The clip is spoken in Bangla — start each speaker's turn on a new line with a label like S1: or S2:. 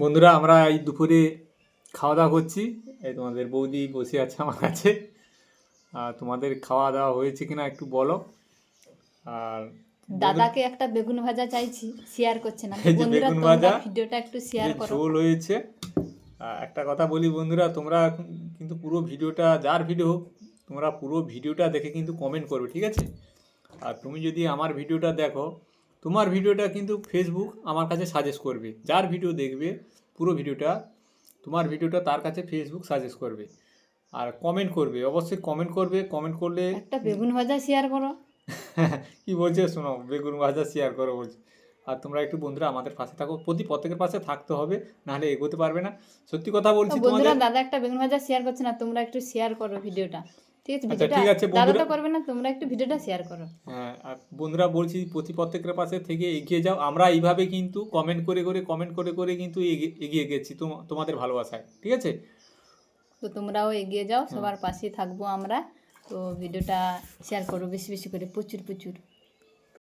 S1: বন্ধুরা আমরা এই দুপুরে খাওয়া দাওয়া করছি। এই তোমাদের বৌদি বসে আছে আমার কাছে। আর তোমাদের খাওয়া দাওয়া হয়েছে কিনা একটু বলো। আর
S2: দাদাকে একটা বেগুন ভাজা চাইছি, শেয়ার করছে না।
S1: এই যে
S2: বন্ধুরা
S1: বেগুন
S2: তোমরা
S1: ভাজা,
S2: ভিডিওটা একটু শেয়ার
S1: যে
S2: করো।
S1: ঝোল হয়েছে। একটা কথা বলি বন্ধুরা, তোমরা কিন্তু পুরো ভিডিওটা, যার ভিডিও হোক, তোমরা পুরো ভিডিওটা দেখে কিন্তু কমেন্ট করবে, ঠিক আছে? আর তুমি যদি আমার ভিডিওটা দেখো, তোমার ভিডিওটা কিন্তু ফেসবুক আমার কাছে সাজেস্ট করবে। যার ভিডিও দেখবে পুরো ভিডিওটা, তোমার ভিডিওটা তার কাছে ফেসবুক সাজেস্ট করবে। আর কমেন্ট করবে, অবশ্যই কমেন্ট করবে। কমেন্ট করলে
S2: একটা বেগুন ভাজা শেয়ার করো।
S1: কি বলছে শোনো, বেগুন ভাজা শেয়ার করো বলছে। আর তোমরা একটু বন্ধুরা আমাদের পাশে থাকো, প্রত্যেকের পাশে থাকতে হবে, নাহলে এগোতে পারবে না। সত্যি কথা বলছি
S2: বন্ধুরা,
S1: তোমাদের।
S2: দাদা একটা বেগুন ভাজা শেয়ার করছে না, তোমরা একটু শেয়ার করো ভিডিওটা, ঠিক আছে?
S1: আচ্ছা
S2: ভিডিওটা
S1: ঠিক আছে
S2: দাদা
S1: বন্ধুরা।
S2: তো করবে না, তোমরা একটু ভিডিওটা শেয়ার করো।
S1: হ্যাঁ, আর বন্ধুরা বলছি প্রত্যেকের পাশে থেকে এগিয়ে যাও। আমরা এইভাবে কিন্তু কমেন্ট করে করে কিন্তু এগিয়ে গেছি তোমাদের ভালোবাসায়, ঠিক আছে?
S2: তো তোমরাও এগিয়ে যাও,
S1: হ্যাঁ।
S2: সবার পাশে থাকবো আমরা। তো ভিডিওটা শেয়ার করো বেশি বেশি করে, প্রচুর প্রচুর।